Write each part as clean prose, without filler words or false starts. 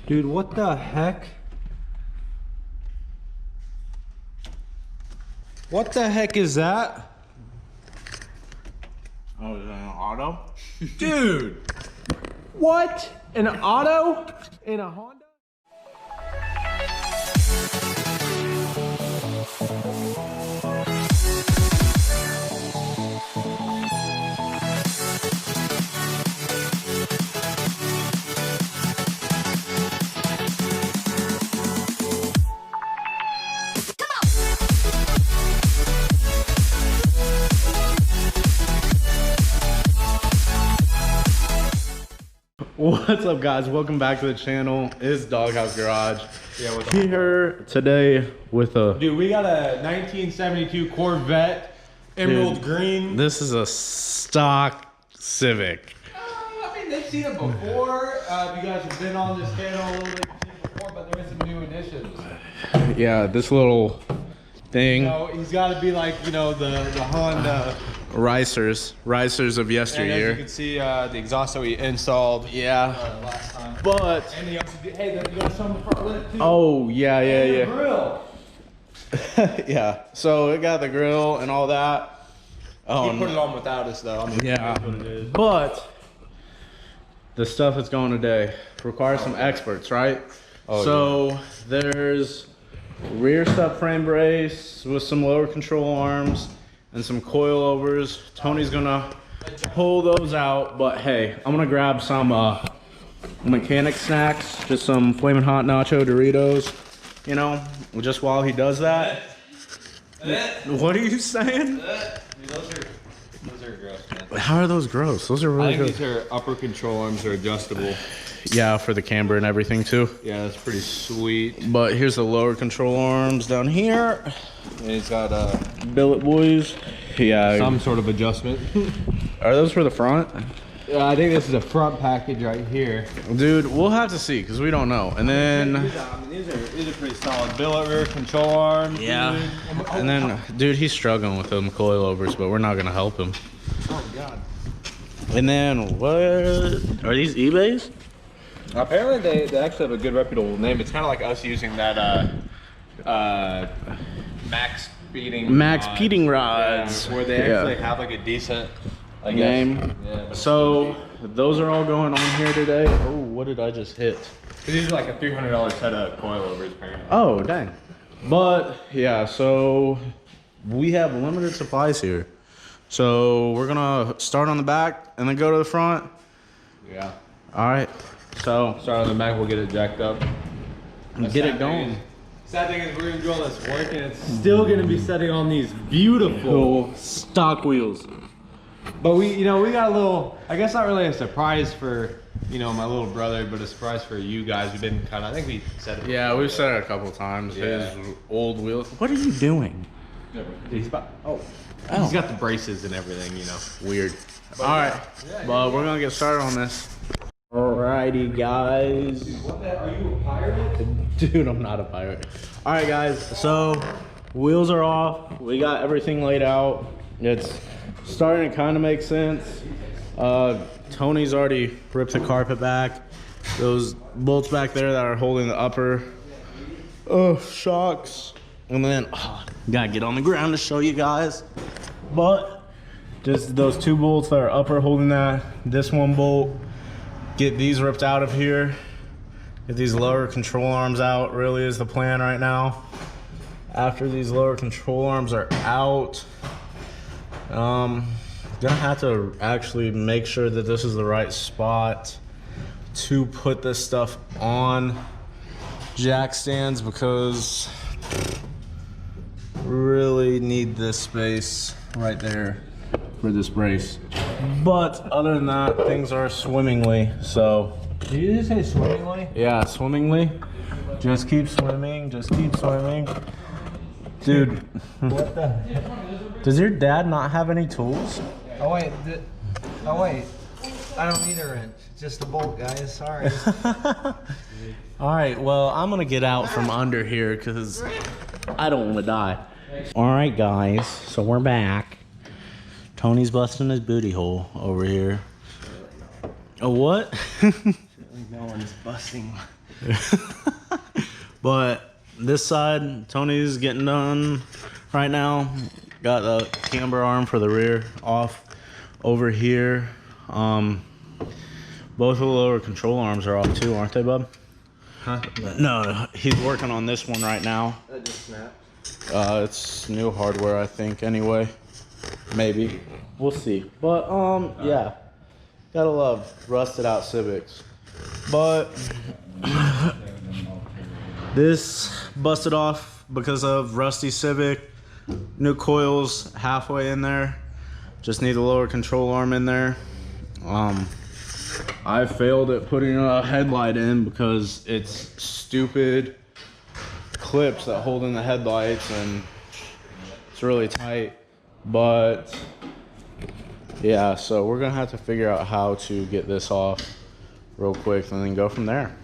Dude, what the heck? What the heck is that? Oh, is it an auto? Dude! What? An auto? In a Honda? What's up, guys? Welcome back to the channel. It's Doghouse Garage. Yeah, what's up? Here today with a... Dude, we got a 1972 Corvette, emerald green. This is a stock Civic. I mean, they've seen it before. If you guys have been on this channel a little bit before, but there is some new additions. Yeah, this little thing. You know, he's got to be like, you know, the Honda. Ricers of yesteryear. And as you can see, the exhaust that we installed last time. But and the hey, you got some front lip too. oh yeah. The grill. Yeah. So it got the grill and all that. Oh, He put it on without us though. I mean, yeah. that's what it is. But the stuff that's going today requires some experts, right? Oh, so there's rear subframe brace with some lower control arms and some coilovers. Tony's gonna pull those out, but hey, I'm gonna grab some mechanic snacks, just some Flamin' Hot Nacho Doritos, you know, just while he does that. What are you saying? Dude, those are gross, man. How are those gross? Those are really I think good. these are upper control arms are adjustable. Yeah, for the camber and everything too. Yeah, that's pretty sweet. But here's the lower control arms down here. And he's got BoostedBoiz. Yeah. some sort of adjustment. Are those for the front? I think this is a front package right here. Dude, we'll have to see because we don't know. And then These are pretty solid. Billet rear control arms. yeah. Dude. And then dude, he's struggling with them coilovers, but we're not gonna help him. Oh god. And then what are these eBays? Apparently they actually have a good reputable name. It's kind of like us using that Max Speeding rods. Yeah, where they actually have like a decent name. Yeah. So those are all going on here today. Oh, what did I just hit? These are like a $300 set of coilovers apparently. Oh, dang. But yeah, so we have limited supplies here. So we're gonna start on the back and then go to the front. Yeah. All right. So Start on the back, we'll get it jacked up. get it going. Sad thing is we're gonna do all this work and it's still gonna be setting on these beautiful stock wheels. But we got a little, I guess not really a surprise for, my little brother, but a surprise for you guys. We've been I think we said it. Yeah, we've said it a couple times. Yeah. His old wheels. What are you doing? He's got the braces and everything, Weird. All right, but we're gonna get started on this. Alrighty, guys. Dude, are you a pirate? Dude, I'm not a pirate. All right, guys. So wheels are off. We got everything laid out. It's starting to kind of make sense. Tony's already ripped the carpet back. Those bolts back there that are holding the upper shocks. And then gotta get on the ground to show you guys. But just those two bolts that are upper holding that. This one bolt. Get these ripped out of here. Get these lower control arms out really is the plan right now. After these lower control arms are out, gonna have to actually make sure that this is the right spot to put this stuff on jack stands because really need this space right there for this brace. But other than that, things are swimmingly. So Did you just say swimmingly? yeah, swimmingly. Just keep swimming, just keep swimming. Dude, What the? does your dad not have any tools? Oh wait, I don't need a wrench. It's just a bolt, guys. Sorry. All right, well, I'm gonna get out from under here because I don't want to die. All right, guys, so we're back. Tony's busting his booty hole over here. Oh, what? No one's busting. But this side, Tony's getting done right now. Got the camber arm for the rear off over here. Both of the lower control arms are off too, aren't they, bub? Huh? No, he's working on this one right now. That just snapped. It's new hardware, I think, anyway. Maybe. We'll see. But, yeah. Gotta love rusted out Civics. But this busted off because of rusty Civic. New coils halfway in there. Just need the lower control arm in there. I failed at putting a headlight in because it's stupid clips that hold in the headlights and it's really tight. But yeah, so we're gonna have to figure out how to get this off real quick and then go from there.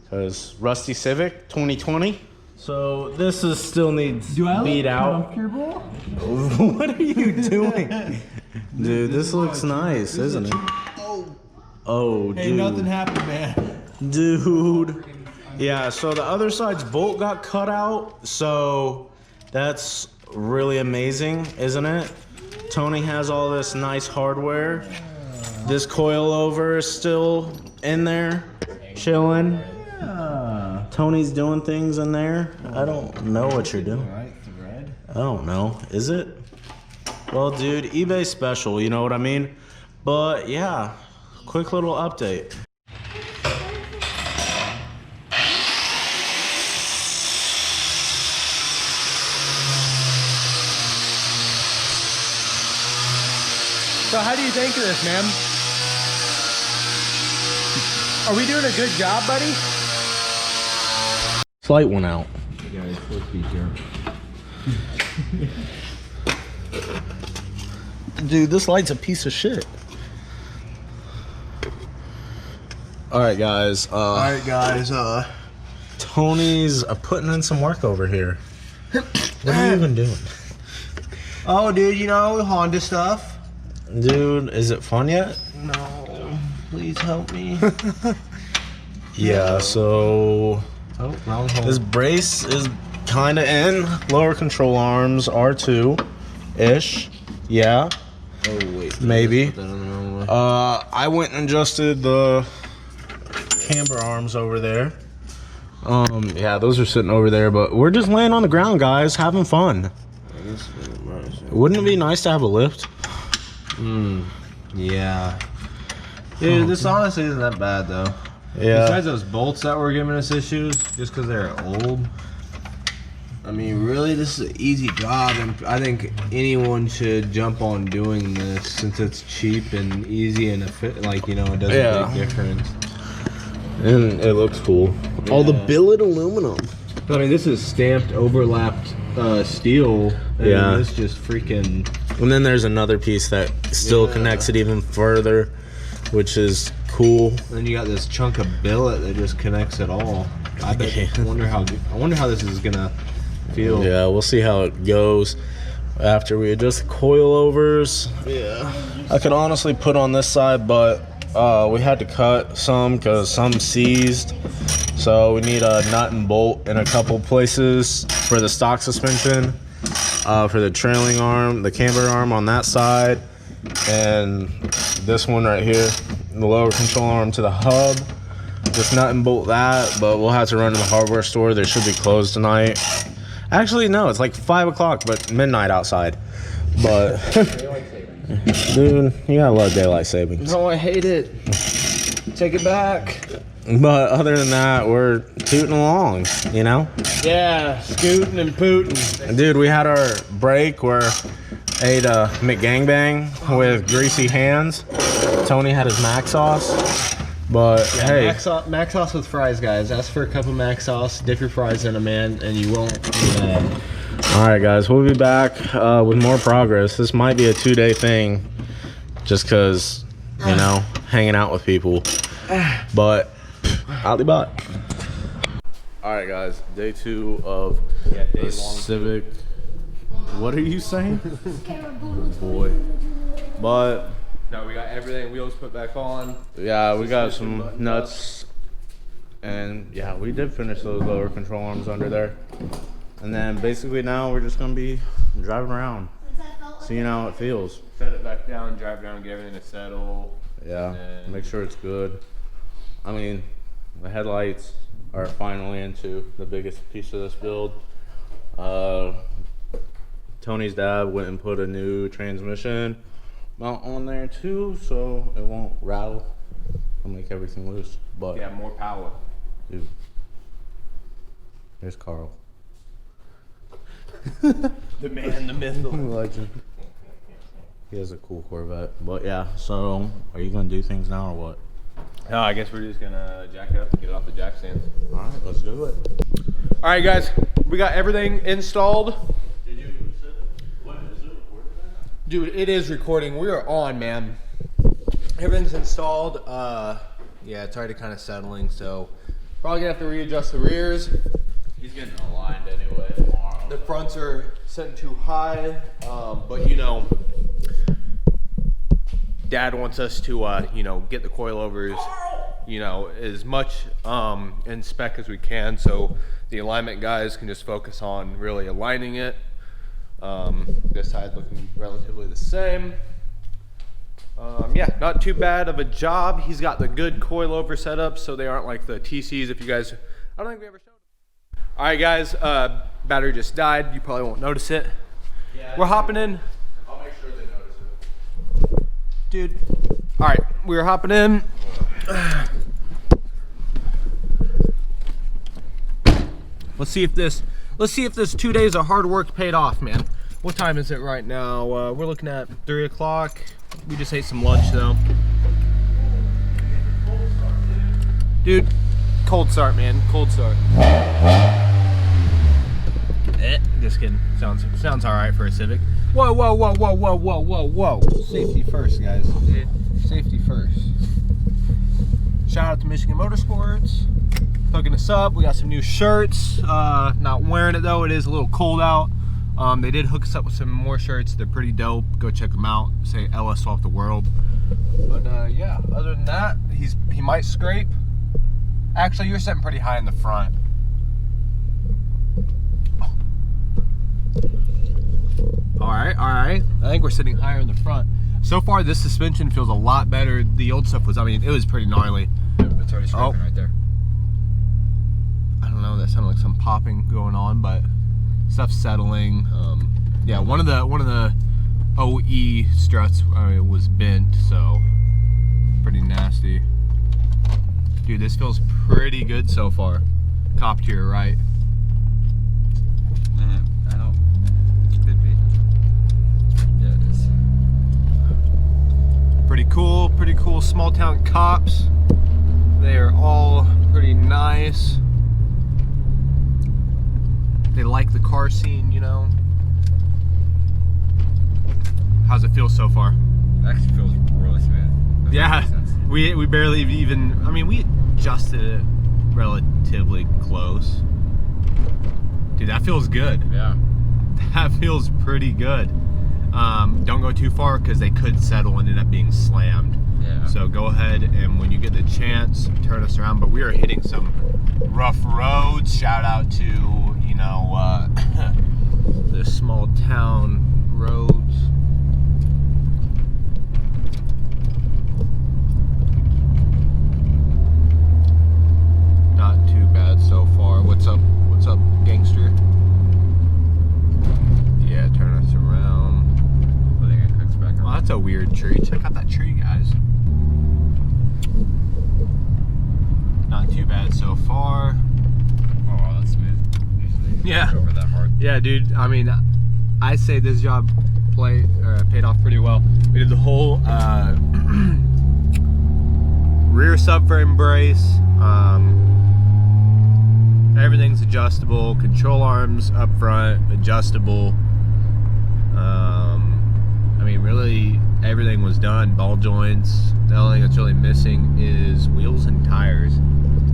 Because rusty Civic 2020. So this is still needs beat out. Comfortable? What are you doing? Dude, this looks nice, isn't it? Oh, dude. Ain't nothing happened, man. Dude. Yeah, so the other side's bolt got cut out, so that's really amazing, isn't it? Tony has all this nice hardware. This coilover is still in there, chilling. Tony's doing things in there. I don't know what you're doing. Right, thread. I don't know. Is it? Well, dude, eBay special, you know what I mean? But yeah, quick little update. So how do you think of this, man? Are we doing a good job, buddy? Light went out. You guys, let's be here. Dude, this light's a piece of shit. Alright guys, Tony's putting in some work over here. What are you even doing? Oh, dude, you know, Honda stuff. Dude, is it fun yet? No, please help me. Yeah, so Oh, wrong hole. this brace is kind of in. Lower control arms R2-ish. Yeah, Oh, wait. maybe. Put that on the wrong one. I went and adjusted the camber arms over there. Yeah, those are sitting over there, but we're just laying on the ground, guys, having fun. Wouldn't it be nice to have a lift? Yeah. Dude, this honestly isn't that bad, though. Yeah. Besides those bolts that were giving us issues, just because they're old. I mean, really, this is an easy job, and I think anyone should jump on doing this since it's cheap and easy and like, you know, it doesn't Yeah. make a difference. And it looks cool. All the billet aluminum. I mean, this is stamped, overlapped steel. And Yeah. This just freaking. And then there's another piece that still Yeah. connects it even further, which is cool. Then you got this chunk of billet that just connects it all. I wonder how this is gonna feel. Yeah, we'll see how it goes after we adjust the coilovers. Yeah. I could honestly put on this side, but we had to cut some because some seized. So we need a nut and bolt in a couple places for the stock suspension, for the trailing arm, the camber arm on that side, and this one right here, the lower control arm to the hub. Just nut and bolt that, but we'll have to run to the hardware store. They should be closed tonight. Actually, no, it's like 5 o'clock, but midnight outside. But, dude, you gotta love daylight savings. No, I hate it. Take it back. But other than that, we're tooting along, you know? Yeah, scooting and pooting. Dude, we had our break where ate a McGangbang with greasy hands. Tony had his mac sauce. But hey, Mac sauce with fries, guys. Ask for a cup of mac sauce, dip your fries in them, man, and you won't be mad. all right, guys, we'll be back with more progress. This might be a 2-day thing, just because, you know, hanging out with people. But I'll be back. All right, guys, day 2 of the Civic. What are you saying? Boy, but No, we got everything. Wheels put back on. Yeah, we got Suspension some buttoned nuts. And yeah, we did finish those lower control arms under there. And then basically now we're just gonna be driving around, seeing how it feels. Set it back down, drive down, get everything to settle. Yeah, then- make sure it's good. I mean, the headlights are finally into the biggest piece of this build. Tony's dad went and put a new transmission mount on there too, so it won't rattle and make everything loose. But Yeah, more power. dude, there's Carl. The man, the myth, the Legend. He has a cool Corvette. But yeah, so are you gonna do things now or what? No, I guess we're just gonna jack it up and get it off the jack stands. Alright, let's do it. All right, guys, we got everything installed. Did you set it? What is it recording that? Dude, it is recording. We are on, man. Everything's installed. Yeah, it's already kind of settling, so probably gonna have to readjust the rears. He's getting aligned anyway tomorrow. The fronts are set too high, but you know, Dad wants us to, you know, get the coilovers, you know, as much in spec as we can, so the alignment guys can just focus on really aligning it. This side looking relatively the same. Yeah, not too bad of a job. He's got the good coilover setup, so they aren't like the TCs. If you guys, I don't think we ever showed them. All right, guys, battery just died. You probably won't notice it. Yeah, We're hopping in. I'll make sure they notice it. Dude. All right, we're hopping in. Let's see if this 2 days of hard work paid off, man. What time is it right now? We're looking at 3 o'clock. We just ate some lunch though. Dude, cold start, man. Cold start. Just kidding. Sounds all right for a Civic. Whoa, whoa, whoa, whoa, whoa, whoa, whoa, whoa. Safety first, guys. Safety first. Shout out to Michigan Motorsports. Hooking us up. We got some new shirts. Not wearing it though. It is a little cold out. They did hook us up with some more shirts. They're pretty dope. Go check them out. Say LS Swap the World. But yeah, other than that, he might scrape. Actually, you're sitting pretty high in the front. All right. I think we're sitting higher in the front. So far, this suspension feels a lot better. The old stuff was, I mean, it was pretty gnarly. It's already scraping right there. I don't know, that sounded like some popping going on, but stuff's settling. Yeah, one of the OE struts was bent, so pretty nasty. Dude, this feels pretty good so far. Cop to your right. I don't. Could be. Yeah, it is. Pretty cool small town cops. They are all pretty nice. They like the car scene, you know. How's it feel so far? It actually feels really smooth. Doesn't Yeah, make sense. we barely even, I mean, we adjusted it relatively close. Dude, that feels good. Yeah. That feels pretty good. Don't go too far because they could settle and end up being slammed. Yeah. So go ahead and when you get the chance, turn us around. But we are hitting some rough roads. Shout out to, you know, the small town roads. Not too bad so far. What's up, gangster? Yeah, turn us around. I think it hooks back Well, around. that's a weird tree. Check out that tree, guys. Not too bad so far. Oh, wow, that's smooth. Usually Yeah. Over that hard. Yeah, dude. I mean, I say this job paid off pretty well. We did the whole rear subframe brace. Everything's adjustable. Control arms up front, adjustable. I mean, really, everything was done. Ball joints. The only thing that's really missing is wheels and tires.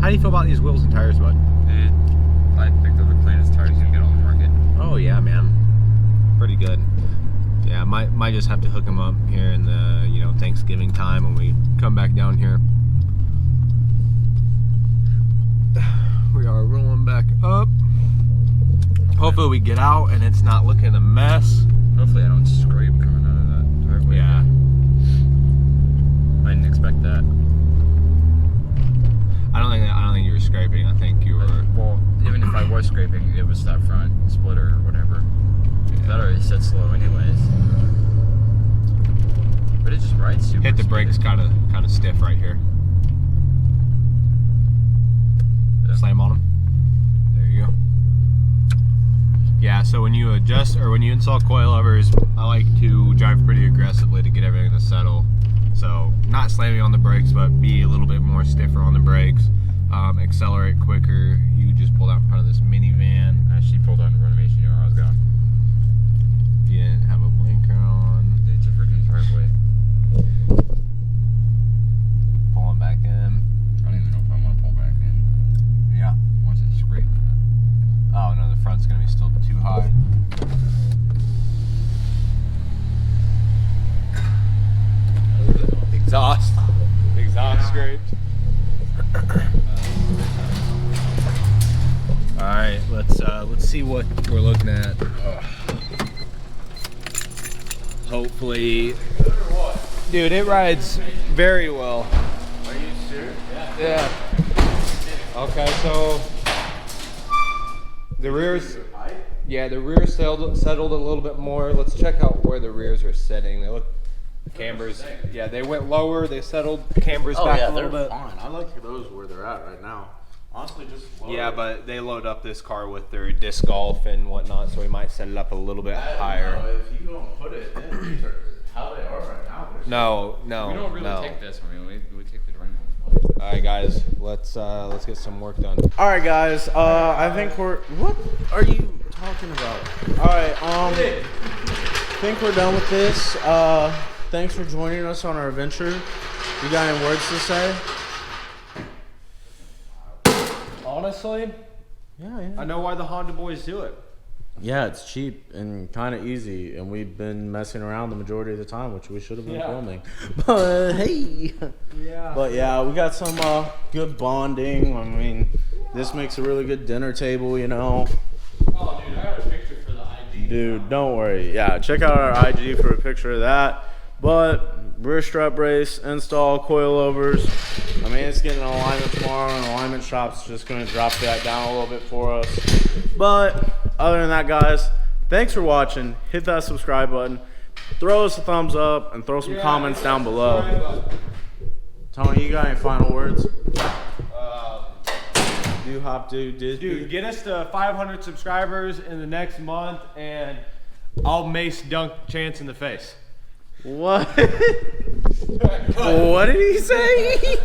How do you feel about these wheels and tires, bud? Dude, I think they're the cleanest tires you can get on the market. Oh yeah, man. Pretty good. Yeah, might just have to hook them up here in the, you know, Thanksgiving time when we come back down here. We are rolling back up. Hopefully we get out and it's not looking a mess. Hopefully I don't scrape coming out of that driveway. Yeah. I didn't expect that. I don't think you were scraping. I think you were. Well, even if I was scraping, it was that front splitter or whatever. That already said slow anyways. But it just rides super Hit the brakes kind of stiff right here. Yeah. Slam on them. There you go. Yeah, so when you adjust or when you install coilovers, I like to drive pretty aggressively to get everything to settle. So not slamming on the brakes, but be a little bit more stiffer on the brakes. Accelerate quicker. You just pulled out in front of this minivan. She pulled out in front of me. She knew where I was going. If you didn't have a blinker on. It's a freaking driveway. Pulling back in. I don't even know if I want to pull back in. Yeah. Once it's scraped. Oh no, the front's gonna be still too high. Exhaust scraped. All right, let's see what we're looking at. Hopefully, dude, it rides very well. Are you serious? Yeah. Okay, so the rears. Yeah, the rears settled a little bit more. Let's check out where the rears are sitting. They look. Cambers, yeah, they went lower. They settled cambers back a little bit. Fine. I like those where they're at right now. Honestly, just lower. Yeah, but they load up this car with their disc golf and whatnot, so we might set it up a little bit higher. If you don't put it in, these are how they are right now. No. We don't really take this. I mean, we take the drain. All right, guys, let's get some work done. All right, guys. I think we're. What are you talking about? All right. I think we're done with this. Thanks for joining us on our adventure. You got any words to say? Honestly, Yeah. I know why the Honda boys do it. Yeah, it's cheap and kind of easy, and we've been messing around the majority of the time, which we should have been filming. But hey. Yeah. But yeah, we got some good bonding. I mean, this makes a really good dinner table, you know. Oh, dude, I got a picture for the IG. Dude, don't worry. Yeah, check out our IG for a picture of that. But rear strut brace, install coilovers. I mean, it's getting an alignment tomorrow, and alignment shop's just going to drop that down a little bit for us. But other than that, guys, thanks for watching. Hit that subscribe button. Throw us a thumbs up and throw some comments down below. Tony, you got any final words? Dude, get us to 500 subscribers in the next month, and I'll mace dunk Chance in the face. What? What did he say?